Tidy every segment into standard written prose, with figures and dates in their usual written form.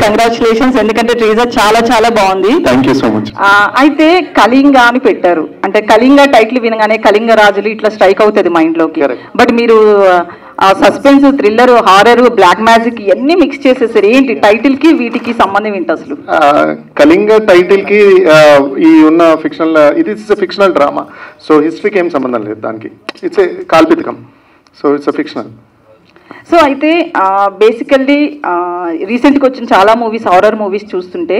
Congratulations, ఎందుకంటే teaser చాలా చాలా బాగుంది. Thank you so much. అయితే కళింగ అని పెట్టారు, అంటే కళింగ టైటిల్ వినగానే కళింగ రాజులు ఇట్లా స్ట్రైక్ అవుతుంది మైండ్ లోకి. బట్ మీరు suspense, thriller, horror, black magic ఇవన్నీ మిక్స్ చేసేసారు. ఏంటి టైటిల్ కి వీటికి సంబంధం ఏంటి అసలు? కళింగ టైటిల్ కి ఈ ఉన్న ఫిక్షనల్, ఇది ఫిక్షనల్ డ్రామా, సో హిస్టరీకి ఏం సంబంధం లేదు దానికి. ఇట్స్ ఏ కాల్పితికం, సో ఇట్స్ ఫిక్షనల్. సో అయితే బేసికల్లీ రీసెంట్గా వచ్చిన చాలా మూవీస్, హారర్ మూవీస్ చూస్తుంటే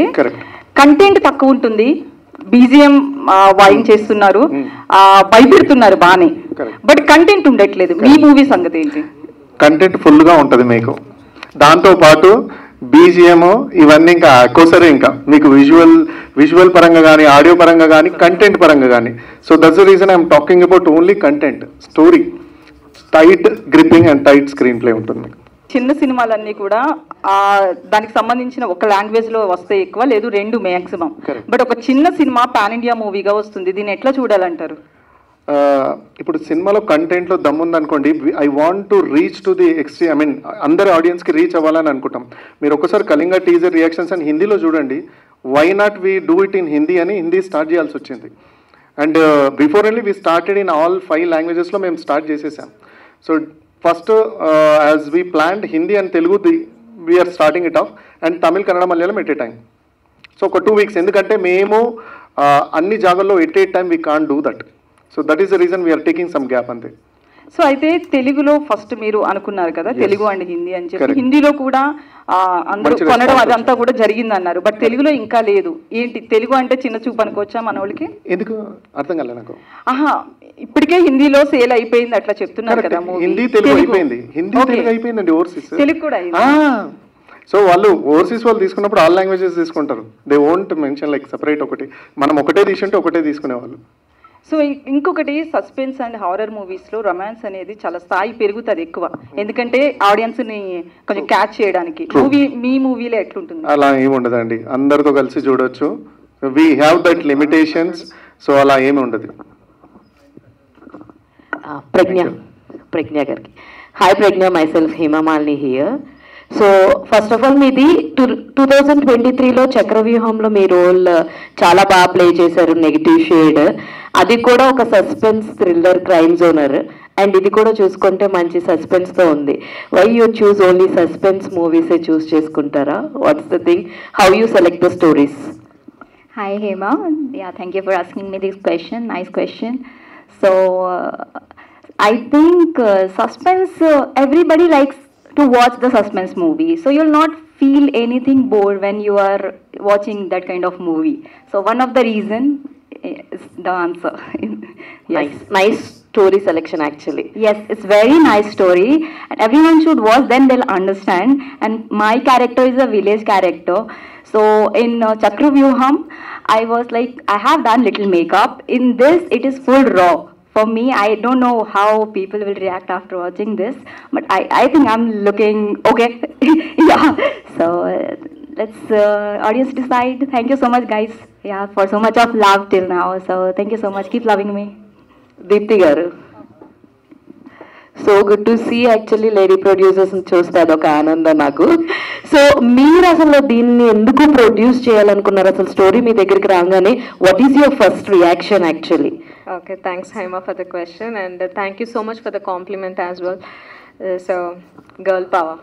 కంటెంట్ తక్కువ ఉంటుంది, బీజిఎం వాయించేస్తున్నారు, భయపెడుతున్నారు బానే, బట్ కంటెంట్ ఉండట్లేదు. మీ మూవీ సంగతి ఏంటి? కంటెంట్ ఫుల్గా ఉంటుంది మీకు, దాంతో పాటు బీజిఎం ఇవన్నీ ఇంకా కోసరే, ఇంకా మీకు విజువల్ పరంగా కానీ, ఆడియో పరంగా కానీ, కంటెంట్ పరంగా కానీ. So that's the reason I'm talking about only content. Story tight gripping and tight screen play ఉంటుంది. చిన్న సినిమాలన్నీ కూడా దానికి సంబంధించిన ఒక లాంగ్వేజ్ లో వస్తే ఎక్కువ, లేదు రెండు మ్యాక్సిమం. బట్ ఒక చిన్న సినిమా పాన్ ఇండియా మూవీగా వస్తుంది, దీన్ని ఎట్లా చూడాలంటారు? ఇప్పుడు సినిమాలో కంటెంట్లో దమ్ముందనుకోండి, I want to reach to the extreme, I mean అందరి ఆడియన్స్కి రీచ్ అవ్వాలని అనుకుంటాం. మీరు ఒకసారి కళింగ టీజర్ రియాక్షన్స్ అని హిందీలో చూడండి, why not we do it in Hindi అని హిందీ స్టార్ట్ చేయాల్సి వచ్చింది. And before only we started in all 5 లాంగ్వేజెస్లో మేము స్టార్ట్ చేసేసాం. So first as we planned Hindi and Telugu we're starting it off, and Tamil, Kannada, Malayalam at a time. So ఒక 2 weeks, ఎందుకంటే మేము అన్ని జాగాల్లో at a time we can't do that. So that is the reason we're taking some gap అంతే. So అయితే తెలుగులో first మీరు అనుకున్నారు కదా, తెలుగు అండ్ హిందీ అని చెప్పి, హిందీలో కూడా అందరూ కొనడం అదంతా కూడా జరిగింది అన్నారు, బట్ తెలుగులో ఇంకా లేదు. ఏంటి తెలుగు అంటే చిన్న చూపు అనుకోవచ్చా మన వాళ్ళకి? ఎందుకు అర్థం కాలేదు నాకు. ఇప్పటికే హిందీలో సేల్ అయిపోయింది అట్లా చెప్తున్నారు కదా. హిందీ తెలుగు అయిపోయింది, హిందీ తెలుగు అయిపోయిందండి, ఓవర్సీస్ తెలుగు కూడా. సో వాళ్ళు ఓవర్సీస్ వాళ్ళు తీసుకున్నప్పుడు ఆల్ లాంగ్వేజెస్ తీసుకుంటారు, they won't mention like separate ఒకటి. మనం ఒకటే తీసుకుంటే ఒకటే తీసుకునేవాళ్ళు. సో ఇంకొకటి, సస్పెన్స్ అండ్ హారర్ మూవీస్లో రొమాన్స్ అనేది చాలా స్థాయి పెరుగుతుంది ఎక్కువ, ఎందుకంటే ఆడియన్స్ని కొంచెం క్యాచ్ చేయడానికి. మీ మూవీలో ఎట్లుంటుంది? అలా ఏమి ఉండదండి, అందరితో కలిసి చూడొచ్చు. We have that limitations, so అలా ఏమి ఉండదు. ప్రజ్ఞ గారికి hi. Pragna, myself Hemamalini here. So first of all మీది 2023లో చక్రవ్యూహంలో మీ రోల్ చాలా బాగా ప్లే చేశారు, నెగిటివ్ షేడ్. అది కూడా ఒక suspense, thriller, crime genre, and ఇది కూడా చూసుకుంటే మంచి సస్పెన్స్తో ఉంది. Why you choose only suspense మూవీసే చూస్ చేసుకుంటారా? What's the thing, how you select the stories? Hi Hema, yeah, thank you for asking me this question, nice question. So I think suspense, everybody likes to watch the suspense movie, so you'll not feel anything bored when you are watching that kind of movie. So one of the reason is the answer. Yes. Nice story selection actually. Yes, it's very nice story and everyone should watch, then they'll understand. And my character is a village character. So in Chakravyuham, I was like, I have done little makeup. In this, it is full raw. For me, I don't know how people will react after watching this, but I think I'm looking okay. Yeah. So let's audience decide. Thank you so much, guys. Yeah, for so much of love till now. So thank you so much. Keep loving me. Deepthi గారు, so good to see actually lady ప్రొడ్యూసర్స్ని చూస్తే అదొక ఆనందం నాకు. So మీరు అసలు దీన్ని ఎందుకు ప్రొడ్యూస్ చేయాలనుకున్నారు? అసలు స్టోరీ మీ దగ్గరికి రాగానే what is your first reaction actually? Okay, thanks Haima for the question, and thank you so much for the compliment as well. So girl power.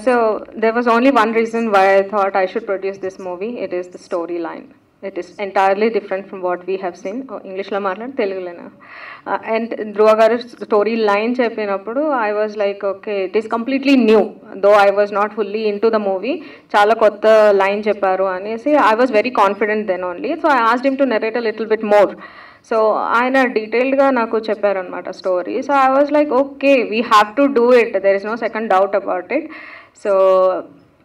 So there was only one reason why I thought I should produce this movie. It is the storyline. It is entirely different from what we have seen. English lo matlad Telugu lena. And Dhruva garu story line cheppinappudu I was like, okay, it is completely new. Though I was not fully into the movie, chala kotta line chepparu anesi I was very confident then only. So I asked him to narrate a little bit more. So ఆయన డీటెయిల్డ్గా నాకు చెప్పారనమాట story. So I was like, okay, we have to do it, there is no second doubt about it. So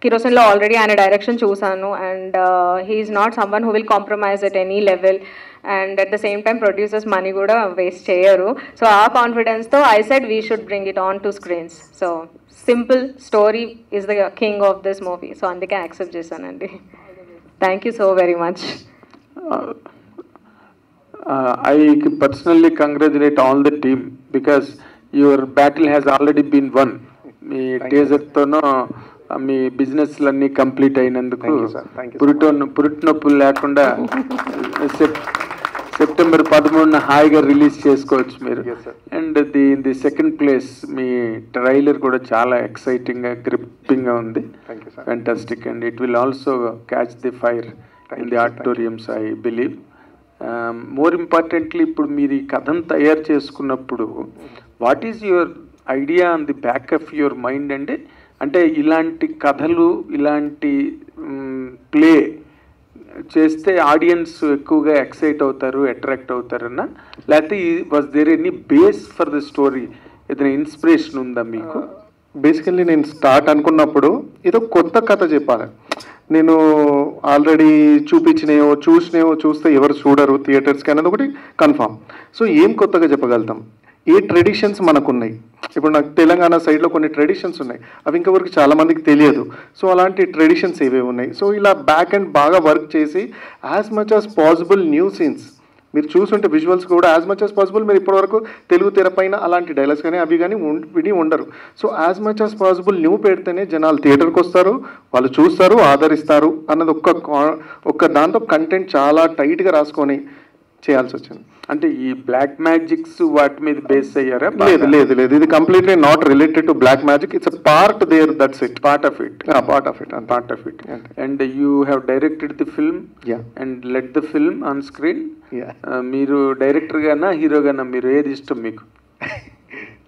కిరోసిన్లో already ఆయన direction చూసాను, and he's not someone who will compromise at any level, and at the same time producers money కూడా waste చేయరు. So ఆ కాన్ఫిడెన్స్తో I said we should bring it on to screens. So simple story is the king of this movie. So అందుకే accept చేశానండి. Thank you so very much. I personally congratulate all the team because your battle has already been won. మీ టీజర్తోనో మీ బిజినెస్లన్నీ complete అయినందుకు. పురిటినొప్పులు లేకుండా September 13న హాయిగా రిలీజ్ చేసుకోవచ్చు మీరు. అండ్ ది సెకండ్ ప్లేస్ మీ ట్రైలర్ కూడా చాలా ఎక్సైటింగ్గా గ్రిప్పింగ్గా ఉంది. Fantastic. And it will also catch the fire in the auditoriums I believe. More importantly ఇప్పుడు మీరు ఈ కథను తయారు చేసుకున్నప్పుడు what is your idea on the back of your mind అండి? అంటే ఇలాంటి కథలు ఇలాంటి ప్లే చేస్తే ఆడియన్స్ ఎక్కువగా ఎక్సైట్ అవుతారు, అట్రాక్ట్ అవుతారన్నా, లేకపోతే was there any base for the story? ఏదైనా ఇన్స్పిరేషన్ ఉందా మీకు? బేసికల్లీ నేను స్టార్ట్ అనుకున్నప్పుడు ఏదో కొత్త కథ చెప్పాలి. నేను ఆల్రెడీ చూపించినవో చూస్తే ఎవరు చూడరు థియేటర్స్కి అనేది ఒకటి కన్ఫామ్. సో ఏం కొత్తగా చెప్పగలుగుతాం? ఏ ట్రెడిషన్స్ మనకున్నాయి. ఇప్పుడు నాకు తెలంగాణ సైడ్లో కొన్ని ట్రెడిషన్స్ ఉన్నాయి, అవి ఇంకెవరికి చాలామందికి తెలియదు. సో అలాంటి ట్రెడిషన్స్ ఏవే ఉన్నాయి. సో ఇలా బ్యాక్ అండ్ బాగా వర్క్ చేసి as much as possible new scenes మీరు చూసుంటే విజువల్స్ కూడా యాజ్ మచ్ యాజ్ పాసిబుల్ మీరు ఇప్పటివరకు తెలుగు తెర పైన అలాంటి డైలాగ్స్ కానీ అవి కానీ విని ఉండరు. So as much as possible new పెడితేనే జనాలు థియేటర్కి వస్తారు, వాళ్ళు చూస్తారు, ఆదరిస్తారు అన్నది ఒక్క దాంతో కంటెంట్ చాలా టైట్గా రాసుకొని చేయాల్సి వచ్చింది. అంటే ఈ బ్లాక్ మ్యాజిక్స్ వాటి మీద బేస్ అయ్యారా? లేదు, ఇది completely not related to black magic. It's a part there, that's it, part of it. And you have directed the film and let the film on screen. మీరు డైరెక్టర్ గానా hero గానా? మీరు ఏది ఇష్టం మీకు?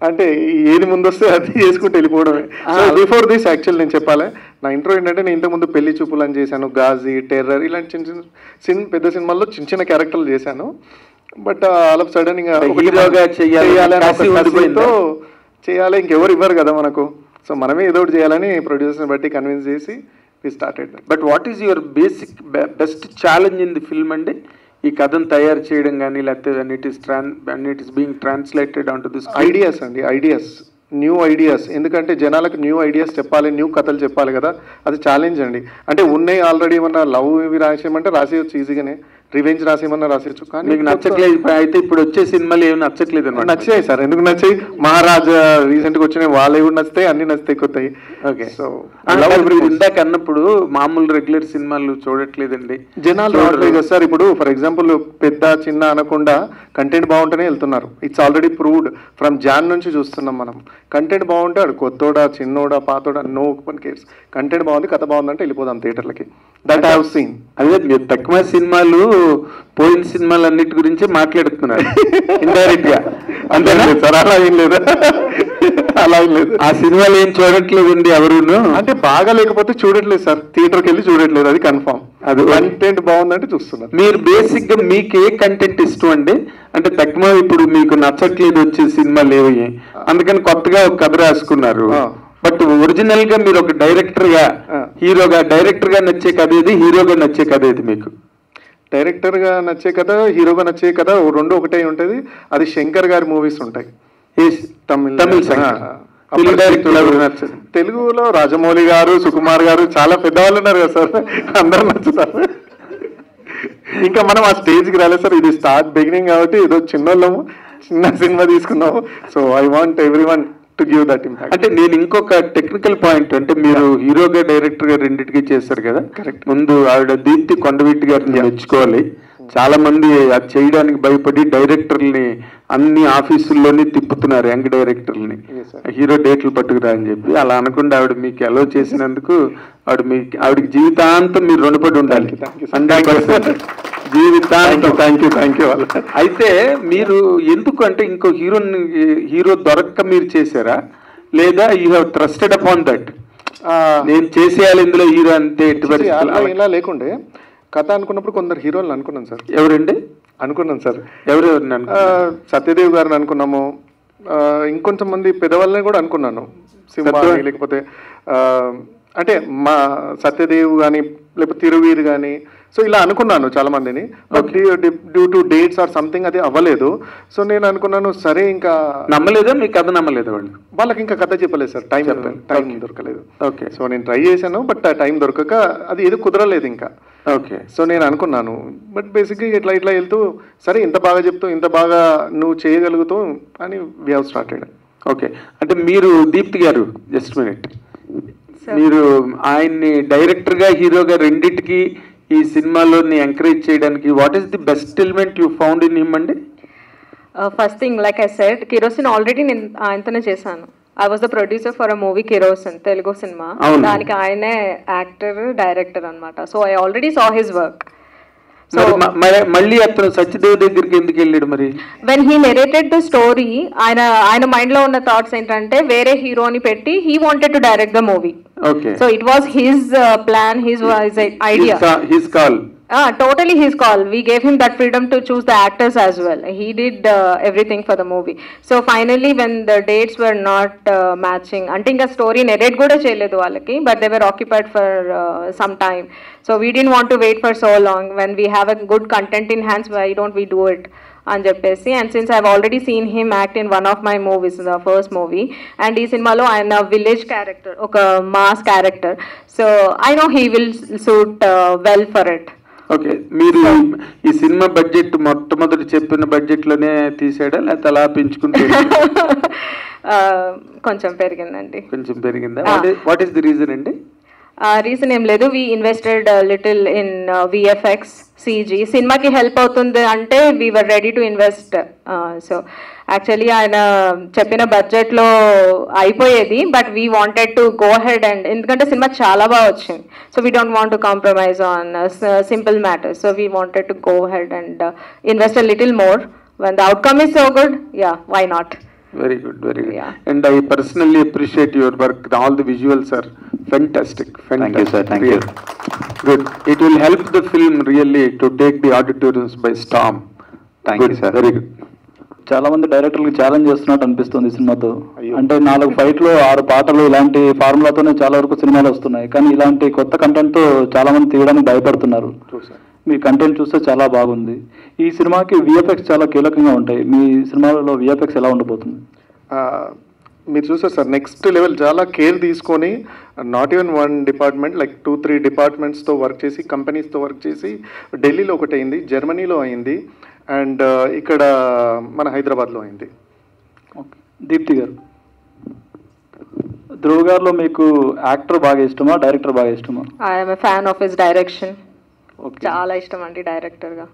అంటే ఏది ముందు వస్తే అది చేసుకుంటూ వెళ్ళిపోవడమే. సో బిఫోర్ దిస్ యాక్చువల్ నేను చెప్పాలి, నా ఇంట్రో ఏంటంటే నేను ఇంతకుముందు పెళ్లి చూపులు అని చేశాను, గాజీ, టెర్రర్, ఇలాంటి చిన్న పెద్ద సినిమాల్లో చిన్న క్యారెక్టర్లు చేశాను. బట్ ఆల్ ఆఫ్ సడన్ ఇంకా హీరోగా చేయాలి, ఇంకెవరు ఇవ్వరు కదా మనకు. సో మనమే ఏదో ఒకటి చేయాలని ప్రొడ్యూసర్ని బట్టి కన్విన్స్ చేసి we started. But what is your best challenge in the film అండి? ఈ కథను తయారు చేయడం కానీ, లేకపోతే it is being translated on to this ideas, new ideas. ఎందుకంటే జనాలకు న్యూ ఐడియాస్ చెప్పాలి, న్యూ కథలు చెప్పాలి కదా, అది ఛాలెంజ్ అండి. అంటే ఉన్నాయి ఆల్రెడీ ఏమన్నా లవ్ ఇవి రాసేయమంటే రాసేయచ్చు ఈజీగానే, రివెంజ్ రాసేయమన్నా రాసేయచ్చు. కానీ మీకు నచ్చట్లేదు అయితే ఇప్పుడు వచ్చే సినిమాలు ఏమి నచ్చట్లేదు అన్నమాట? నచ్చాయి సార్, ఎందుకు నచ్చాయి? మహారాజా రీసెంట్గా వచ్చినాయి, వాళ్ళే కూడా నచ్చుతాయి, అన్ని నచ్చుతాయి కొత్తాయి. ఓకే. సో ఇందాక అన్నప్పుడు మామూలు రెగ్యులర్ సినిమాలు చూడట్లేదండి జనాలు, రావట్లేదు కదా సార్. ఇప్పుడు ఫర్ ఎగ్జాంపుల్ పెద్ద చిన్న అనకుండా కంటెంట్ బాగుంటేనే వెళ్తున్నారు. It's already proved. ఫ్రమ్ జాన్ నుంచి చూస్తున్నాం మనం. కంటెంట్ బాగుంటే ఆడు కొత్తోడా, చిన్నోడా, పాతోడా, నో ఓపెన్ కేర్స్. కంటెంట్ బాగుంది, కథ బాగుందంటే వెళ్ళిపోదాం థియేటర్లకి. That I have seen. అదే మీరు తక్కువ సినిమాలు, పోయిన సినిమాలు అన్నిటి గురించి మాట్లాడుతున్నారు ఇండైరెక్ట్ గా, అంతేనా సార్? అలా ఏం లేదు, అలా ఏం లేదు. ఆ సినిమాలు ఏం చూడట్లేదండి ఎవరును. అంటే బాగా లేకపోతే చూడట్లేదు సార్, థియేటర్కి వెళ్ళి చూడట్లేదు, అది కన్ఫామ్. అది కంటెంట్ బాగుందంటే చూస్తున్నారు. మీరు బేసిక్ గా మీకు ఏ కంటెంట్ ఇష్టం అండి? అంటే తక్కువ ఇప్పుడు మీకు నచ్చట్లేదు వచ్చే సినిమాలు ఏవి, అందుకని కొత్తగా ఒక కథ రాసుకున్నారు. బట్ ఒరిజినల్ గా మీరు ఒక డైరెక్టర్ గా, హీరోగా, డైరెక్టర్ గా నచ్చే కథ ఏది, హీరోగా నచ్చే కథ ఏది మీకు? డైరెక్టర్ గా నచ్చే కథ, హీరోగా నచ్చే కథ రెండు ఒకటే ఉంటుంది. అది శంకర్ గారి మూవీస్ ఉంటాయి. తెలుగులో రాజమౌళి గారు, సుకుమార్ గారు, చాలా పెద్దవాళ్ళు ఉన్నారు కదా సార్, అందరూ నచ్చుతారు. ఇంకా మనం ఆ స్టేజ్కి రాలేదు సార్. ఇది స్టార్ట్ బిగినింగ్ కాబట్టి ఏదో చిన్నోళ్ళము, చిన్న సినిమా తీసుకున్నాము. So I want every one to give that impact. అంటే నేను ఇంకొక టెక్నికల్ పాయింట్, అంటే మీరు హీరోగా డైరెక్టర్ గా రెండింటికి చేశారు కదా. కరెక్ట్. ముందు ఆవిడ దీప్తి కొండవీటి గారిని మెచ్చుకోవాలి. చాలా మంది అది చేయడానికి భయపడి డైరెక్టర్ని అన్ని ఆఫీసుల్లోని తిప్పుతున్నారు, యంగ్ డైరెక్టర్ని, హీరో డేట్లు పట్టుకురా అని చెప్పి. అలా అనకుండా ఆవిడ మీకు అలో చేసినందుకు ఆవిడకి జీవితాంతం మీరు రుణపడి ఉండాలి. 100% జీవితాంతం. Thank you. అయితే మీరు ఎందుకు అంటే ఇంకో హీరో దొరక్క మీరు చేశారా, లేదా you have trusted upon that, నేను చేసేయాలి ఇందులో హీరో అంతే? ఇలా లేకుండే కథ అనుకున్నప్పుడు కొందరు హీరోలను అనుకున్నాను సార్. ఎవరండి అనుకున్నాను సార్? ఎవరెవరిని? సత్యదేవ్ గారిని అనుకున్నాము, ఇంకొంచెం మంది పెద్దవాళ్ళని కూడా అనుకున్నాను. సింహ లేకపోతే అంటే మా సత్యదేవ్ కానీ లేకపోతే తిరువీర్ కానీ. సో ఇలా అనుకున్నాను చాలా మందిని. Due to dates or something అది అవ్వలేదు. సో నేను అనుకున్నాను సరే, ఇంకా నమ్మలేదా? మీ కథ నమ్మలేదు వాళ్ళకి? ఇంకా కథ చెప్పలేదు సార్, టైం దొరకలేదు. ఓకే. సో నేను ట్రై చేశాను, బట్ ఆ టైం దొరకక అది ఏదో కుదరలేదు ఇంకా. ఓకే. సో నేను అనుకున్నాను, బట్ బేసిక్గా ఇట్లా వెళ్తూ సరే ఇంత బాగా చెప్తూ ఇంత బాగా నువ్వు చేయగలుగుతావు అని వి హావ్ స్టార్టెడ్. ఓకే, అంటే మీరు దీప్తి గారు జస్ట్ మినిట్, మీరు ఆయన్ని డైరెక్టర్గా హీరోగా రెండింటికి ఈ సినిమాలోని ఎంకరేజ్ చేయడానికి what is the best element you found in him అండి? First thing like I said, kerosene already నేను ఆయనతోనే చేశాను. I was the producer for a movie kerosene, Telugu సినిమా. దానికి ఆయనే యాక్టర్ డైరెక్టర్ అనమాట. So I already saw his work. మళ్ళీ అతను సత్యదేవ్ దగ్గరికి ఎందుకు వెళ్ళాడు మరి? When he narrated the story, ఆయన మైండ్ లో ఉన్న థాట్స్ ఏంటంటే వేరే హీరోని పెట్టి he wanted to direct the movie. So it was his plan, his idea, his call. Totally his call. We gave him that freedom to choose the actors as well. He did everything for the movie. So finally when the dates were not matching, ante inga story narrate kuda cheyaledu vallaki, but they were occupied for some time. So we didn't want to wait for so long. When we have a good content in hands, why don't we do it అని చెప్పేసి. And since I've already seen him act in one of my movies, the first movie. And ఈ సినిమాలో ఆయన village character, ఒక mass character. So I know he will suit well for it. Okay, మీరు ఈ cinema budget మొట్టమొదటి చెప్పిన budget లోనే తీసాడా లేకపోతే అలా పెంచుకుంటే? కొంచెం పెరిగిందండి. కొంచెం పెరిగిందా? వాట్ ఈస్ ది రీజన్ అండి? రీజన్ ఏం లేదు, we invested little in VFX, CG. సినిమాకి హెల్ప్ అవుతుంది అంటే we were ready to invest. So actually ఆయన చెప్పిన బడ్జెట్లో అయిపోయేది, but we wanted to go head and, ఎందుకంటే సినిమా చాలా బాగా వచ్చింది. So we don't want to compromise on simple matters. So we wanted to go head and invest a little more. When the outcome is so good, yeah, why not? Very good, very good. Yeah. And I personally appreciate your work. All the visuals are fantastic. Thank you, sir. Thank you. Good. It will help the film really to take the auditoriums by storm. Thank you, sir. Very good. చాలా మంది డైరెక్టర్లకు challenge చేస్తున్నట్టు అనిపిస్తుంది ఈ సినిమాతో. అంటే 4 ఫైట్లు 6 పాటలు ఇలాంటి ఫార్ములాతోనే చాలా వరకు సినిమాలు వస్తున్నాయి, కానీ ఇలాంటి కొత్త కంటెంట్తో చాలా మంది తీయడానికి భయపడుతున్నారు. మీ కంటెంట్ చూస్తే చాలా బాగుంది. ఈ సినిమాకి విఎఫ్ఎక్స్ చాలా కీలకంగా ఉంటాయి. మీ సినిమాలలో విఎఫ్ఎక్స్ ఎలా ఉండబోతుంది? మీరు చూసారు సార్, నెక్స్ట్ లెవెల్ చాలా కేర్ తీసుకొని, నాట్ ఈవెన్ 1 డిపార్ట్మెంట్, లైక్ 2-3 డిపార్ట్మెంట్స్తో వర్క్ చేసి, కంపెనీస్తో వర్క్ చేసి, ఢిల్లీలో ఒకటి అయింది, జర్మనీలో అయింది, అండ్ ఇక్కడ మన హైదరాబాద్లో అయింది. దీప్తి గారు, ధ్రువ్ గారిలో మీకు యాక్టర్ బాగా ఇష్టమా, డైరెక్టర్ బాగా ఇష్టమా? I'm a fan of his direction. చాలా ఇష్టం అండి డైరెక్టర్గా.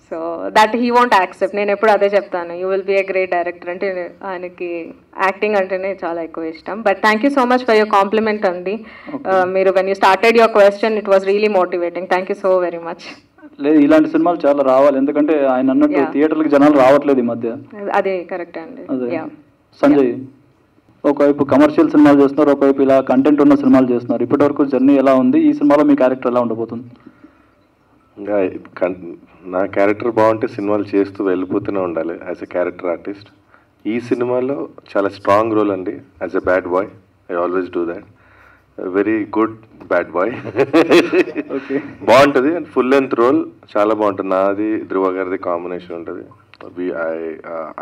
So that he want accept. నేను ఎప్పుడు అదే చెప్తాను, you will be a great director అంటే. ఆయనకి యాక్టింగ్ అంటేనే చాలా ఎక్కువ ఇష్టం. But thank you so much for your compliment అండి. మీరు when you started your question, it was really motivating. Thank you so very much. లేదు, ఇలాంటి సినిమాలు చాలా రావాలి, ఎందుకంటే ఆయన అన్నట్టు థియేటర్లకు జనాలు రావట్లేదు ఈ మధ్య. అదే కరెక్ట్ అండి. సంజయ్, ఒకవైపు కమర్షియల్ సినిమాలు చేస్తున్నారు, ఒకవైపు ఇలా కంటెంట్ ఉన్న సినిమాలు చేస్తున్నారు. ఇప్పటివరకు జర్నీ ఎలా ఉంది? ఈ సినిమాలో మీ క్యారెక్టర్ ఎలా ఉండబోతుంది? ఇంకా నా క్యారెక్టర్ బాగుంటే సినిమాలు చేస్తూ వెళ్ళిపోతూనే ఉండాలి యాజ్ ఎ క్యారెక్టర్ ఆర్టిస్ట్. ఈ సినిమాలో చాలా స్ట్రాంగ్ రోల్ అండి as a bad boy. I always do that. Very good bad boy. బాగుంటుంది అండ్ ఫుల్ లెంత్ రోల్ చాలా బాగుంటుంది. నాది ధ్రువ గారిది కాంబినేషన్ ఉంటుంది.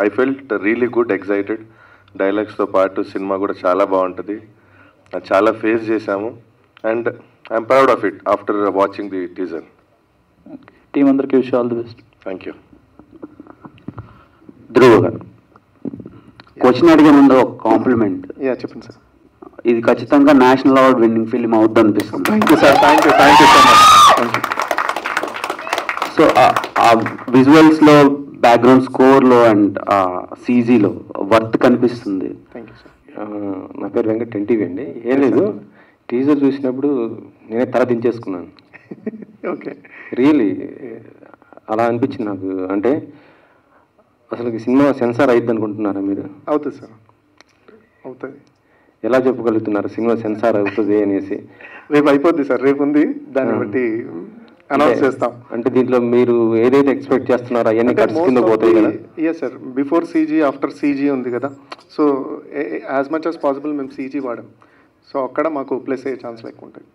I felt really good, excited. డైలాగ్స్తో పాటు సినిమా కూడా చాలా బాగుంటుంది. చాలా ఫేస్ చేశాము and I'm proud of it after watching the teaser. Team అందరికీ wish all the best. Thank you. Dhruva గారు, క్వశ్చన్ అడిగే ముందు ఒక కాంప్లిమెంట్. చెప్పండి సార్. ఇది ఖచ్చితంగా నేషనల్ అవార్డ్ విన్నింగ్ ఫిల్మ్ అవుద్ది అనిపిస్తుంది. Thank you sir. Thank you so much. Thank you. So ఆ విజువల్స్లో, బ్యాక్గ్రౌండ్ స్కోర్లో అండ్ సీజీలో వర్త్ కనిపిస్తుంది. Thank you sir. నా పేరు వెంకట్, ఎన్టీవీ అండి. ఏం లేదు, టీజర్ చూసినప్పుడు నేనే తల దించేసుకున్నాను. ఓకే, రియలీ అలా అనిపించింది నాకు. అంటే అసలు సినిమా సెన్సార్ అయ్యిద్ది అనుకుంటున్నారా మీరు? అవుతుంది సార్, అవుతుంది. ఎలా చెప్పగలుగుతున్నారు సినిమా సెన్సార్ అవుతుంది అనేసి? రేపు అయిపోద్ది సార్, రేపు ఉంది, దాన్ని బట్టి అనౌన్స్ చేస్తాం. అంటే దీంట్లో మీరు ఏదైతే ఎక్స్పెక్ట్ చేస్తున్నారో అవన్నీ కట్స్ కింద పోతాయి కదా? Yes sir, before CG after CG ఉంది కదా. So as much as possible మేము సీజీ వాడాం. సో అక్కడ మాకు ప్లస్ అయ్యే ఛాన్స్లు ఎక్కువ ఉంటాయి.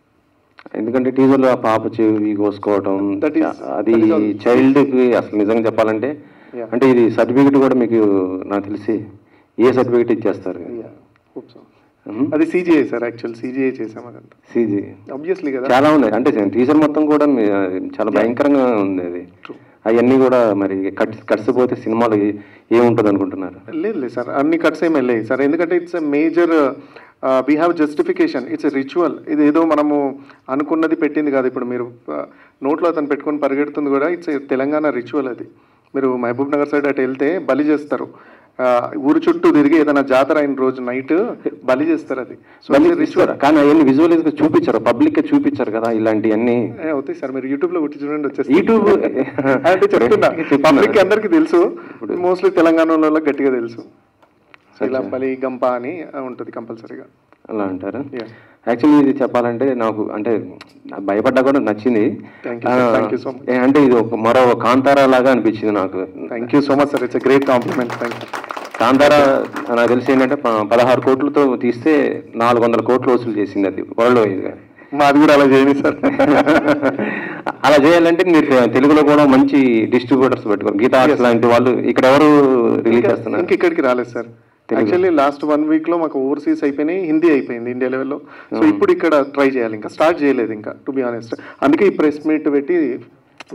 ఎందుకంటే టీజర్లో ఆ పాప చెవి కోసుకోవటం, అది చైల్డ్కి అసలు నిజంగా చెప్పాలంటే, అంటే ఇది సర్టిఫికెట్ కూడా మీకు నాకు తెలిసి ఏ సర్టిఫికెట్ ఇచ్చేస్తారు? అది సీజీఐ సార్, యాక్చువల్ సీజీఐ చేసాము. అదంతా సీజీ ఆబ్వియస్లీ కదా, చాలా ఉన్నాయి. అంటే టీజర్ మొత్తం కూడా చాలా భయంకరంగా ఉంది. అది అవన్నీ కూడా మరి కట్సిపోతే సినిమాలు ఏముంటుంది అనుకుంటున్నారు? లేదు సార్, అన్ని కట్స్ ఏమి వెళ్ళాయి సార్. ఎందుకంటే it's a major we have justification, it's a ritual. ఇది ఏదో మనము అనుకున్నది పెట్టింది కాదు. ఇప్పుడు మీరు నోట్లో అతను పెట్టుకొని పరిగెడుతుంది కూడా ఇట్స్ తెలంగాణ రిచువల్. అది మీరు మహబూబ్ నగర్ సైడ్ అటు వెళ్తే బలి చేస్తారు, ఊరు చుట్టూ తిరిగి ఏదైనా జాతర అయిన రోజు నైట్ బలి చేస్తారు. అది రిచువల్. కానీ అవన్నీ విజువలైజ్ గా చూపించారు, పబ్లిక్ గా చూపించారు కదా ఇలాంటివన్నీ అవుతాయి సార్. మీరు యూట్యూబ్ లో కొట్టి చూడండి, వచ్చేసి యూట్యూబ్ అంటే చెప్తున్నా, పబ్లిక్ అందరికి తెలుసు, మోస్ట్లీ తెలంగాణలో గట్టిగా తెలుసు. ఇలా బలి గంప అని ఉంటుంది కంపల్సరీగా. అలా అంటారు. యాక్చువల్లీ ఇది చెప్పాలంటే నాకు అంటే భయపడ్డా కూడా నచ్చింది. అంటే ఇది ఒక మరో కాంతారా లాగా అనిపించింది నాకు. Thank you so much sir, it's great compliment. Thank you. Kantara నాకు తెలిసి ఏంటంటే 16 కోట్లతో తీస్తే 400 కోట్లు వసూలు చేసింది అది వరల్డ్ వైజ్ గా. మాది కూడా అలా చేయండి సార్. అలా చేయాలంటే మీరు తెలుగులో కూడా మంచి డిస్ట్రిబ్యూటర్స్ పెట్టుకోరు. గీతా ఆర్ట్స్ లాంటి వాళ్ళు ఇక్కడ ఎవరు రిలీజ్ చేస్తున్నారు? ఇంకా ఇక్కడికి రాలేదు సార్. యాక్చువల్లీ లాస్ట్ 1 week లో మాకు ఓవర్సీస్ అయిపోయినాయి, హిందీ అయిపోయింది ఇండియా లెవెల్లో. సో ఇప్పుడు ఇక్కడ ట్రై చేయాలి, ఇంకా స్టార్ట్ చేయలేదు ఇంకా, టు బి ఆనెస్ట్. అందుకే ఈ ప్రెస్ మీట్ పెట్టి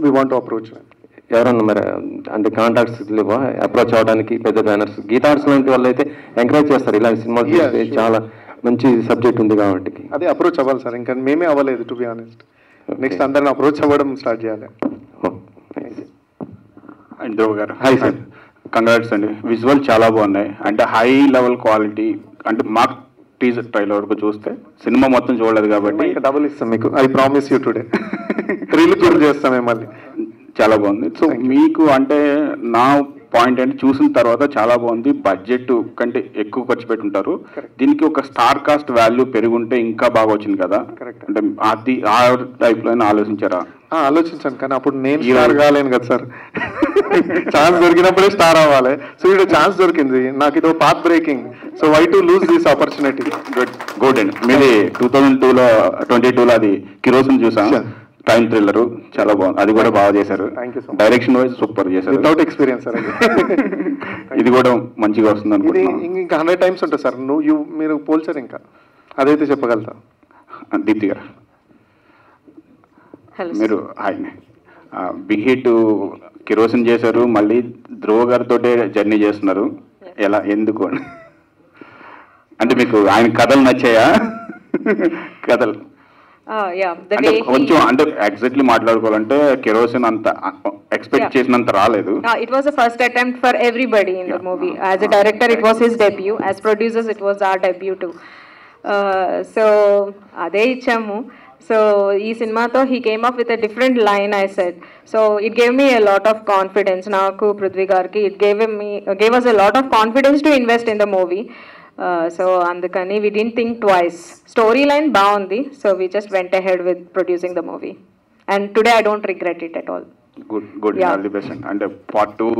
వి వాంట్ టు అప్రోచ్. ఎవరన్నా మరి అంటే కాంటాక్ట్స్ లేవా అప్రోచ్ అవడానికి? పెద్ద బ్యానర్స్ గీతా ఆర్ట్స్ లాంటి వాళ్ళు అయితే ఎంకరేజ్ చేస్తారు ఇలాంటి సినిమాలు చేస్తే, చాలా మంచి సబ్జెక్ట్ ఉంది కాబట్టి. అదే అప్రోచ్ అవ్వాలి సార్, ఇంకా మేమే అవ్వలేదు టు బి ఆనెస్ట్. నెక్స్ట్ అందరిని అప్రోచ్ అవ్వడం స్టార్ట్ చేయాలి. ధ్రువ గారు హాయ్ సార్, కంగ్రాట్స్ అండి. విజువల్ చాలా బాగున్నాయి, అంటే హై లెవెల్ క్వాలిటీ. అంటే మాకు టీజర్ ట్రైలర్ వరకు చూస్తే సినిమా మొత్తం చూడలేదు కాబట్టి డబుల్ ఇస్తాం మీకు, I promise you today. Release చేస్తాం మళ్ళీ. చాలా బాగుంది. సో మీకు అంటే నా పాయింట్ అంటే చూసిన తర్వాత చాలా బాగుంది. బడ్జెట్ కంటే ఎక్కువ ఖర్చు పెట్టుంటారు, దీనికి ఒక స్టార్ కాస్ట్ వాల్యూ పెరుగుంటే ఇంకా బాగా వచ్చింది కదా. అంటే అది ఆ టైప్ లో ఆలోచించారా? ఆలోచించాను, కానీ అప్పుడు నేను స్టార్ కాలేను కదా సార్. ఛాన్స్ దొరికినప్పుడే స్టార్ అవ్వాలి. సో ఇక్కడ ఛాన్స్ దొరికింది నాకు, ఇది path breaking. So why to lose this opportunity. Good అండి. మీది 2022లో అది కిరోసిన్ చూసాను, టైం థ్రిల్లర్ చాలా బాగుంది, అది కూడా బాగా చేశారు. డైరెక్షన్ వైజ్ సూపర్ చేశారు, వితౌట్ ఎక్స్పీరియన్స్ సార్. ఇది కూడా మంచిగా వస్తుంది అనుకుంటున్నాను. ఇంకా 100 times ఉంటుంది సార్. మీరు పోల్చారు, ఇంకా అదైతే చెప్పగలుగుతా. దీప్తి గారు మీరు హాయ్. బిగ్ హిట్ కిరోసిన్ చేశారు, మళ్ళీ ధ్రువ గారితో జర్నీ చేస్తున్నారు. ఎలా, ఎందుకు అంటే మీకు ఆయన కథలు నచ్చాయా? కథలు కొంచెం అంటే ఎగ్జాక్ట్లీ మాట్లాడుకోవాలంటే కెరోసిన్ అంత ఎక్స్పెక్ట్ చేసినంత రాలేదు. It was the first attempt for everybody in the movie. As a director, it was his debut. As producers, it was our debut too. So అదే ఇచ్చాము. So ఈ సినిమాతో he came up with a different line, I said. So it gave me a lot of confidence. నాకు పృథ్వీ గారికి it gave us a lot of confidence to invest in the movie. So అందుకని we didn't think twice. Story line బాగుంది, so we just went ahead with producing the movie. And today I don't regret it at all. Good all the best. అంటే part 2,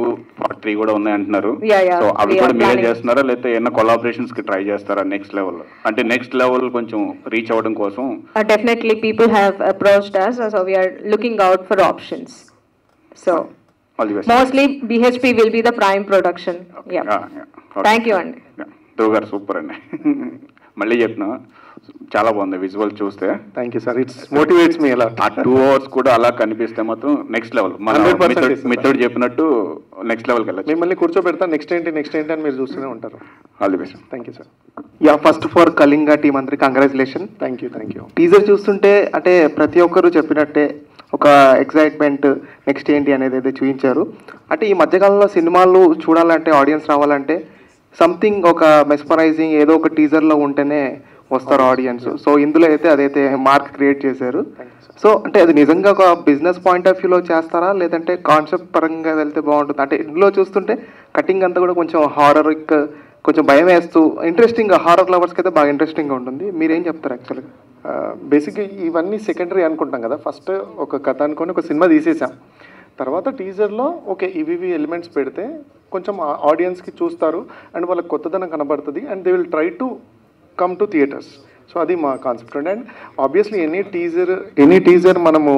part 3 కూడా ఉన్నాయి అంటున్నారు. Yeah. So అవి కూడా మీరే చేస్తున్నారా, లేకపోతే ఏమైనా కొలాబరేషన్స్ కి ట్రై చేస్తారా నెక్స్ట్ లెవెల్? అంటే నెక్స్ట్ లెవెల్ కొంచెం రీచ్ అవ్వడం కోసం. Definitely people have approached us, so we are looking out for options. So all the best. Mostly BHP will be the prime production. Yeah. Thank you అండి. ధ్రువ గారు super అండి. మళ్ళీ చెప్పిన చాలా బాగుంది విజువల్ చూస్తే. Thank you sir, it's motivates me. అలా ఆ 2 hours కూడా అలా కనిపిస్తే మాత్రం నెక్స్ట్ లెవెల్. మిత్రుడు చెప్పినట్టు నెక్స్ట్ లెవెల్కి వెళ్ళచ్చు. మిమ్మల్ని కూర్చోబెడతా, నెక్స్ట్ ఏంటి అని మీరు చూస్తూనే ఉంటారు. All the best. Thank you sir. Yeah, first for Kalinga team అందరికి కంగ్రాచులేషన్. Thank you. టీజర్ చూస్తుంటే అంటే ప్రతి ఒక్కరు చెప్పినట్టే ఒక ఎక్సైట్మెంట్, నెక్స్ట్ ఏంటి అనేది అయితే చూపించారు. అంటే ఈ మధ్యకాలంలో సినిమాలు చూడాలంటే, ఆడియన్స్ రావాలంటే సంథింగ్ ఒక మెస్మరైజింగ్ ఏదో ఒక టీజర్లో ఉంటేనే వస్తారు ఆడియన్స్. సో ఇందులో అయితే అదైతే మార్క్ క్రియేట్ చేశారు. సో అంటే అది నిజంగా ఒక బిజినెస్ పాయింట్ ఆఫ్ వ్యూలో చేస్తారా, లేదంటే కాన్సెప్ట్ పరంగా వెళ్తే బాగుంటుంది? అంటే ఇందులో చూస్తుంటే కటింగ్ అంతా కూడా కొంచెం హారర్, కొంచెం భయం వేస్తూ ఇంట్రెస్టింగ్, హారర్ లవర్స్కి అయితే బాగా ఇంట్రెస్టింగ్గా ఉంటుంది. మీరేం చెప్తారు? యాక్చువల్గా బేసిక్గా ఇవన్నీ సెకండరీ అనుకుంటాం కదా. ఫస్ట్ ఒక కథ అనుకొని ఒక సినిమా తీసేసాం, తర్వాత టీజర్లో ఓకే ఇవి ఎలిమెంట్స్ పెడితే కొంచెం ఆడియన్స్కి చూస్తారు అండ్ వాళ్ళకి కొత్తదనం కనబడుతుంది and they will try to come to theatres. So అది మా concept. And obviously any teaser మనము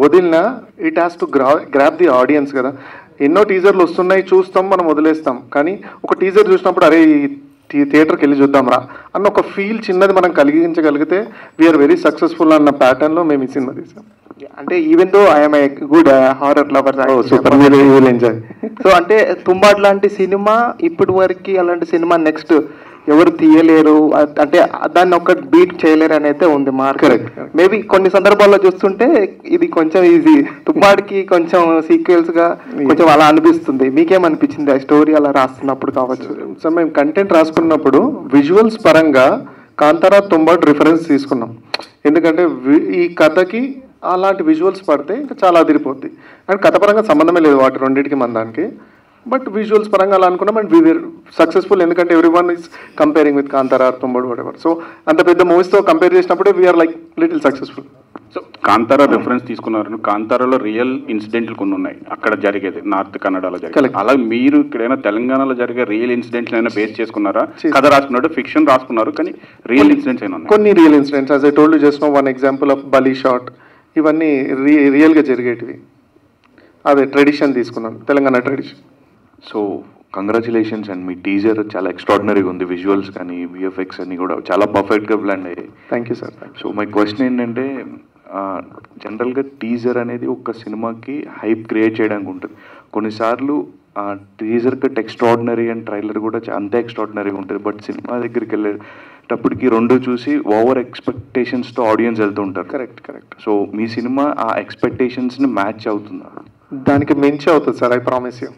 వదిలినా it has to grab the audience కదా. ఎన్నో టీజర్లు వస్తున్నాయి, చూస్తాం, మనం వదిలేస్తాం. కానీ ఒక టీజర్ చూసినప్పుడు అరే థియేటర్కి వెళ్ళి చూద్దాం రా అన్న ఒక ఫీల్ చిన్నది మనం కలిగించగలిగితే వీఆర్ వెరీ సక్సెస్ఫుల్ అన్న ప్యాటర్న్లో మేము ఈ సినిమా తీసాం. అంటే even though I'm a good horror lover, super, మీరు విల్ ఎంజాయ్. సో అంటే తుంబాడ్ లాంటి సినిమా ఇప్పటి వరకు అలాంటి సినిమా నెక్స్ట్ ఎవరు తీయలేరు, అంటే దాన్ని ఒక బీట్ చేయలేరు అని అయితే ఉంది మార్కెట్. మేబీ కొన్ని సందర్భాల్లో చూస్తుంటే ఇది కొంచెం ఈజీ, తుంబాడికి కొంచెం సీక్వెల్స్ గా కొంచెం అలా అనిపిస్తుంది. మీకేమనిపించింది ఆ స్టోరీ అలా రాస్తున్నప్పుడు కావచ్చు? సో మేము కంటెంట్ రాసుకున్నప్పుడు విజువల్స్ పరంగా కాంతారా తుంబాడ్ రిఫరెన్స్ తీసుకున్నాం. ఎందుకంటే ఈ కథకి అలాంటి విజువల్స్ పడితే ఇంకా చాలా అదిరిపోద్ది. అండ్ కథ పరంగా సంబంధమే లేదు వాటి రెండింటికి మన దానికి, బట్ విజువల్స్ పరంగా అలా అనుకున్నాం. అండ్ వీఆర్ సక్సెస్ఫుల్, ఎందుకంటే every one is comparing with Kantara, Tumbbad, whatever. So అంత పెద్ద మూవీస్తో కంపేర్ చేసినప్పుడే we are like little successful. So Kantara reference తీసుకున్నారు, కాంతారాలో రియల్ ఇన్సిడెంట్లు కొన్ని ఉన్నాయి అక్కడ జరిగేది, నార్త్ కన్నడలో జరిగేది. అలా మీరు ఇక్కడైనా తెలంగాణలో జరిగే రియల్ ఇన్సిడెంట్స్ అయినా బేస్ చేసుకున్నారా? కథ రాసుకున్నాడు, ఫిక్షన్ రాసుకున్నారు, కానీ రియల్ ఇన్సిడెంట్స్ అయినా ఉన్నాయి? కొన్ని real incidents, as I told you just no one example of బలీ షాట్, ఇవన్నీ రియల్గా జరిగేటివి. అదే ట్రెడిషన్ తీసుకున్నాను, Telangana tradition. So congratulations and మీ టీజర్ చాలా ఎక్స్ట్రాడినరీగా ఉంది, విజువల్స్ కానీ విఎఫ్ఎక్స్ అన్ని కూడా చాలా పర్ఫెక్ట్గా బ్లాండ్ అయ్యాయి. Thank you sir. So my question ఏంటంటే, జనరల్గా టీజర్ అనేది ఒక సినిమాకి హైప్ క్రియేట్ చేయడానికి ఉంటుంది. కొన్నిసార్లు ఆ teaser cut extraordinary and trailer కూడా అంతే ఎక్స్ట్రాడినరీగా ఉంటుంది, బట్ సినిమా దగ్గరికి వెళ్ళేటప్పటికి రెండు చూసి ఓవర్ ఎక్స్పెక్టేషన్స్తో ఆడియన్స్ వెళ్తూ ఉంటారు. కరెక్ట్. సో మీ సినిమా ఆ ఎక్స్పెక్టేషన్స్ని మ్యాచ్ అవుతుందా? దానికి మించి అవుతుంది సార్, ఐ ప్రామిస్ యూ.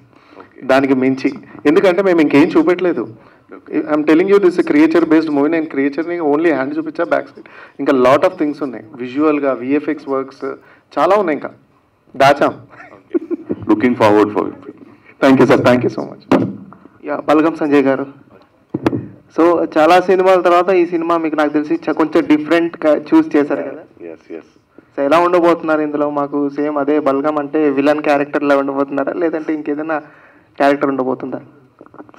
దానికి మించి, ఎందుకంటే మేము ఇంకేం చూపెట్టలేదు. I'm telling you this creature based movie. నేను క్రియేచర్ని ఓన్లీ హ్యాండ్ చూపించా, బ్యాక్ సైడ్ ఇంకా లాట్ ఆఫ్ థింగ్స్ ఉన్నాయి, విజువల్గా విఎఫ్ఎక్స్ వర్క్స్ చాలా ఉన్నాయి, ఇంకా దాచాం. Looking forward for it. Thank you sir, thank you so much. Balagam Sanjay గారు, సో చాలా సినిమాల తర్వాత ఈ సినిమా మీకు నాకు తెలిసి కొంచెం డిఫరెంట్గా చూస్ చేశారు కదా. సో ఎలా ఉండబోతున్నారు ఇందులో? మాకు సేమ్ అదే బల్గం అంటే విలన్ క్యారెక్టర్లా ఉండబోతున్నారా, లేదంటే ఇంకేదైనా క్యారెక్టర్ ఉండబోతుందా?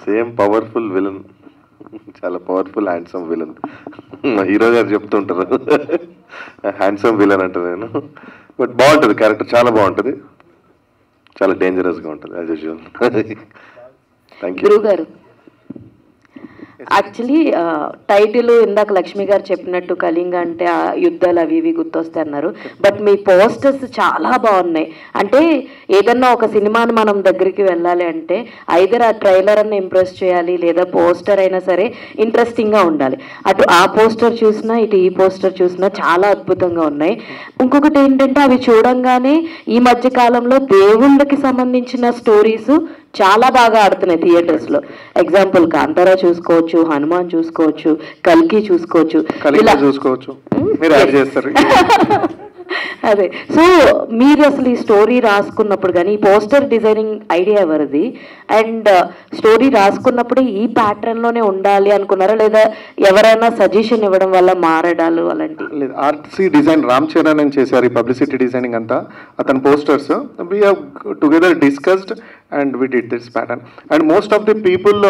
సేమ్ పవర్ఫుల్ విలన్, చాలా పవర్ఫుల్ హ్యాండ్సమ్ విలన్. హీరో గారు చెప్తుంటారు హ్యాండ్సమ్ విలన్ అంటే నేను, బట్ బాగుంటుంది క్యారెక్టర్, చాలా బాగుంటుంది, చాలా డేంజరస్గా ఉంటుంది యాజ్ యూజువల్. Thank you. గురువు గారు, యాక్చువల్లీ టైటిల్ ఇందాక లక్ష్మి గారు చెప్పినట్టు కళింగ అంటే ఆ యుద్ధాలు అవి ఇవి గుర్తొస్తాయి అన్నారు, బట్ మీ పోస్టర్స్ చాలా బాగున్నాయి. అంటే ఏదన్నా ఒక సినిమాని మనం దగ్గరికి వెళ్ళాలి అంటే ఐదర్ ఆ ట్రైలర్ అన్న ఇంప్రెస్ చేయాలి, లేదా పోస్టర్ అయినా సరే ఇంట్రెస్టింగ్గా ఉండాలి. అటు ఆ పోస్టర్ చూసినా ఇటు ఈ పోస్టర్ చూసినా చాలా అద్భుతంగా ఉన్నాయి. ఇంకొకటి ఏంటంటే అవి చూడంగానే ఈ మధ్య కాలంలో దేవుళ్ళకి సంబంధించిన స్టోరీస్ చాలా బాగా ఆడుతున్నాయి థియేటర్స్ లో. ఎగ్జాంపుల్ కాంతారా చూసుకోవచ్చు, హనుమాన్ చూసుకోవచ్చు, కల్కి చూసుకోవచ్చు, ఇలా చూసుకోవచ్చు. మీరు యాడ్ చేస్తారు. అదే, సో మీరు అసలు ఈ స్టోరీ రాసుకున్నప్పుడు కానీ ఈ పోస్టర్ డిజైనింగ్ ఐడియా ఎవరిది? అండ్ స్టోరీ రాసుకున్నప్పుడు ఈ ప్యాటర్న్ లోనే ఉండాలి అనుకున్నారా, లేదా ఎవరైనా సజెషన్ ఇవ్వడం వల్ల మారడాలు అలాంటి? లేదు, ఆర్ట్సీ డిజైన్ రామ్ చరణ్ అని చేశారు ఈ పబ్లిసిటీ డిజైనింగ్ అంతా. అతని posters we have together discussed and we did this pattern. And most of the people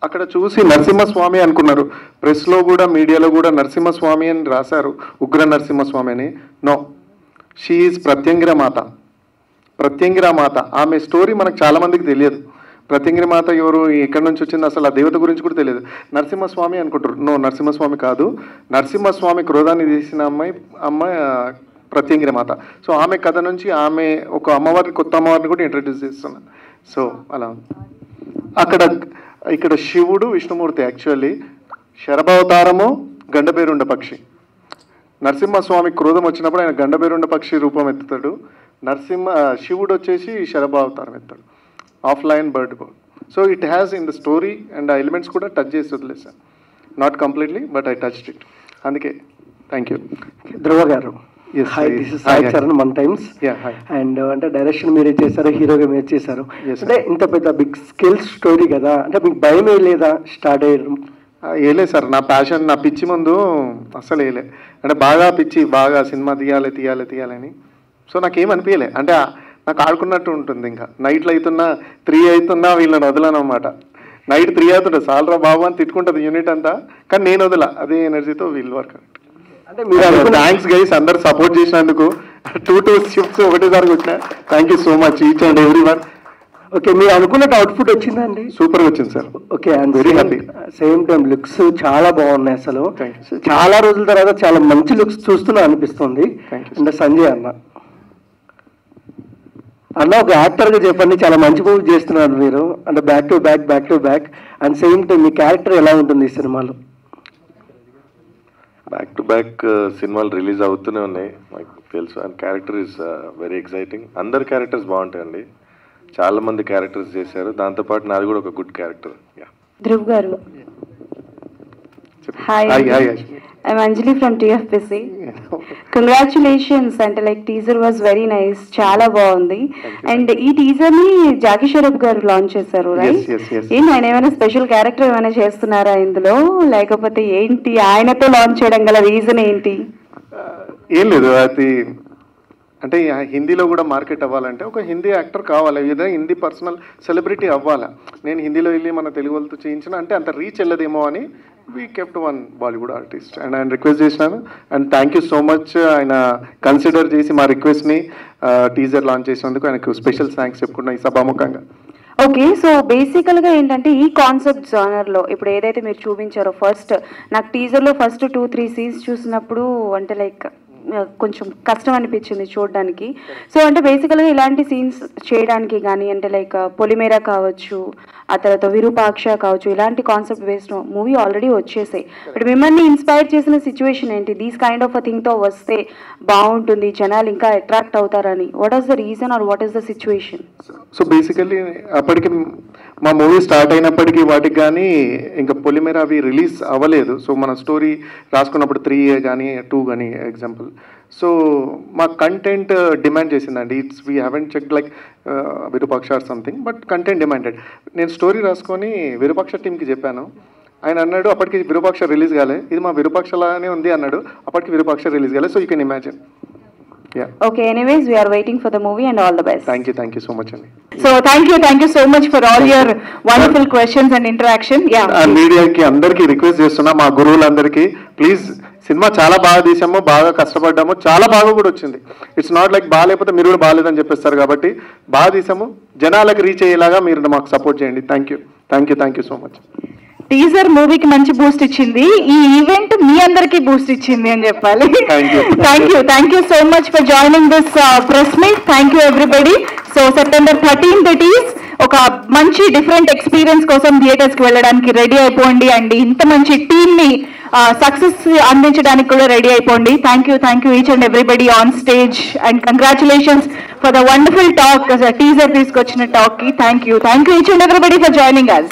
అక్కడ చూసి నరసింహస్వామి అనుకున్నారు. ప్రెస్లో కూడా మీడియాలో కూడా నరసింహస్వామి అని రాశారు, ఉగ్ర నరసింహస్వామి అని. నో, షీ ఈజ్ ప్రత్యంగిర మాత. ప్రత్యంగిర మాత, ఆమె స్టోరీ మనకు చాలా మందికి తెలియదు. ప్రత్యంగిరి మాత ఎవరు, ఎక్కడి నుంచి వచ్చింది, అసలు ఆ దేవత గురించి కూడా తెలియదు. నరసింహస్వామి అనుకుంటారు. నో, నరసింహస్వామి కాదు. నరసింహస్వామి క్రోధాన్ని తీసిన అమ్మాయి ప్రత్యంగిరి మాత. సో ఆమె కథ నుంచి ఆమె ఒక అమ్మవారిని, కొత్త అమ్మవారిని కూడా ఇంట్రడ్యూస్ చేస్తున్నాను. సో అలా ఇక్కడ శివుడు విష్ణుమూర్తి, యాక్చువల్లీ శరభావతారము గండబేరుండ పక్షి. నరసింహస్వామి క్రోధం వచ్చినప్పుడు ఆయన గండబేరుండ పక్షి రూపం ఎత్తుతాడు. శివుడు వచ్చేసి శరభావతారం ఎత్తాడు, offline bird board. So it has in the story and ఆ ఎలిమెంట్స్ కూడా టచ్ చేసి వదిలేసాను. Not completely, but I touched it. అందుకే థ్యాంక్ యూ. ధ్రువ గారు, hi, this is Sai Charan one times. And అంటే డైరెక్షన్ మీరే చేశారు, హీరోగా మీరు చేశారు. అంటే ఇంత పెద్ద బిగ్ స్కేల్ స్టోరీ కదా, అంటే మీకు భయం లేదా స్టార్ట్ అయ్యడం? ఏలే సార్, నా ప్యాషన్, నా పిచ్చి ముందు అసలు ఏలే. అంటే బాగా పిచ్చి, బాగా సినిమా తీయాలని. సో నాకేమనిపించలే, అంటే నాకు ఆడుకున్నట్టు ఉంటుంది. ఇంకా నైట్లు అవుతున్నా 3 అవుతున్నా వీళ్ళని వదలను అనమాట. నైట్ 3 అవుతుంటుంది, సాలరా బాబు అని తిట్టుకుంటుంది యూనిట్ అంతా, కానీ నేను వదల. అదే ఎనర్జీతో వీళ్ళు వర్క్. అంటే మీరు థ్యాంక్స్ గైస్, అందరు సపోర్ట్ చేసినందుకు. 2 షిఫ్ట్స్ ఒకటేసారి వచ్చినా. Thank you so much each and every one. Okay, మీరు అనుకున్నట్టు అవుట్పుట్ వచ్చిందండి? సూపర్గా వచ్చింది sir. Okay, and very happy. Same time looks చాలా బాగున్నాయి. అసలు చాలా రోజుల తర్వాత చాలా మంచి లుక్స్ చూస్తున్నా అనిపిస్తుంది. అండ్ సంజయ్ అన్న, అన్న ఒక యాక్టర్గా చెప్పండి, చాలా మంచి మూవీ చేస్తున్నారు మీరు, అంటే back to back and same time me character ఎలా ఉంటుంది ఈ సినిమాలో? బ్యాక్ టు బ్యాక్ సినిమాలు రిలీజ్ అవుతూనే ఉన్నాయి, నాకు తెలుసు. And character is very exciting. అందరి క్యారెక్టర్స్ బాగుంటాయండి, చాలా మంది క్యారెక్టర్స్ చేశారు, దాంతోపాటు నాది కూడా ఒక good character. Dhruv garu, hi, I'm Anjali from TFPC. Congratulations, అంటే like teaser was very nice, చాలా బాగుంది. అండ్ ఈ టీజర్ ని జాకీ షరఫ్ గారు లాంచ్ చేశారు, రైట్? ఏంటి ఆయన ఏమైనా స్పెషల్ క్యారెక్టర్ ఏమైనా చేస్తున్నారా ఇందులో, లేకపోతే ఏంటి ఆయనతో లాంచ్ చేయడం గల రీజన్ ఏంటి? ఏం లేదు, అది అంటే హిందీలో కూడా మార్కెట్ అవ్వాలంటే ఒక హిందీ యాక్టర్ కావాలి, ఏదైనా హిందీ పర్సనల్ సెలబ్రిటీ అవ్వాలా. నేను హిందీలో వెళ్ళి మన తెలుగు వాళ్ళతో చేయించిన అంటే అంత రీచ్ వెళ్ళదేమో అని we kept one Bollywood artist and ఆయన రిక్వెస్ట్ చేసినాను. And thank you so much, ఆయన కన్సిడర్ చేసి మా రిక్వెస్ట్ని టీజర్ లాంచ్ చేసినందుకు ఆయనకు స్పెషల్ థ్యాంక్స్ చెప్పుకున్నా ఈ సభాముఖంగా. ఓకే, సో బేసికల్గా ఏంటంటే ఈ కాన్సెప్ట్ జానర్లో ఇప్పుడు ఏదైతే మీరు చూపించారో, ఫస్ట్ నాకు టీజర్లో ఫస్ట్ 2-3 సీన్స్ చూసినప్పుడు అంటే లైక్ కొంచెం కష్టం అనిపించింది చూడడానికి. సో అంటే బేసికల్గా ఇలాంటి సీన్స్ చేయడానికి కానీ అంటే లైక్ పొలిమేర కావచ్చు, ఆ తర్వాత విరూపాక్ష కావచ్చు, ఇలాంటి కాన్సెప్ట్ బేస్డ్ మూవీ ఆల్రెడీ వచ్చేసాయి. బట్ మిమ్మల్ని ఇన్స్పైర్ చేసిన సిచ్యువేషన్ ఏంటి? దీస్ కైండ్ ఆఫ్ అ థింగ్తో వస్తే బాగుంటుంది, జనాలు ఇంకా అట్రాక్ట్ అవుతారని. What is the reason or what is the situation? So basically అప్పటికి మా మూవీ స్టార్ట్ అయినప్పటికీ వాటికి కానీ ఇంకా పొలిమేర అవి రిలీజ్ అవ్వలేదు. సో మన స్టోరీ రాసుకున్నప్పుడు 3 కానీ 2 కానీ ఎగ్జాంపుల్. సో మా కంటెంట్ డిమాండ్ చేసిందండి. It's we haven't check like Virupaksha or something, but content demanded. నేను స్టోరీ రాసుకొని విరూపాక్ష టీంకి చెప్పాను. ఆయన అన్నాడు అప్పటికి విరూపాక్ష రిలీజ్ కాలే, ఇది మా విరూపాక్షలానే ఉంది అన్నాడు. అప్పటికి విరూపాక్ష రిలీజ్ కాలే. So you can imagine. Okay, anyways, we are waiting for the movie and all the best. Thank you so much, Andy. So thank you so much for all your wonderful questions and interaction. మీడియాకి అందరికీ request చేస్తున్నా, మా గురువులందరికీ please, cinema చాలా బాగా తీసాము, బాగా కష్టపడ్డాము, చాలా బాగా కూడా వచ్చింది. ఇట్స్ నాట్ లైక్ బాగాలేకపోతే మీరు కూడా బాగాలేదని చెప్పేస్తారు. కాబట్టి బాగా తీసాము, జనాలకు రీచ్ అయ్యేలాగా మీరు మాకు సపోర్ట్ చేయండి. Thank you so much. Teaser మూవీకి మంచి బూస్ట్ ఇచ్చింది, ఈ ఈవెంట్ మీ అందరికి బూస్ట్ ఇచ్చింది అని చెప్పాలి. Thank you so much for joining this press meet. Thank you everybody. So September 13th it is. ఒక మంచి డిఫరెంట్ ఎక్స్పీరియన్స్ కోసం థియేటర్స్కి వెళ్ళడానికి రెడీ అయిపోండి అండి. ఇంత మంచి టీమ్ని సక్సెస్ అందించడానికి కూడా రెడీ అయిపోండి. Thank you each and everybody on stage and congratulations for the wonderful talk, teaser తీసుకొచ్చిన టాక్కి. Thank you each and everybody for joining us.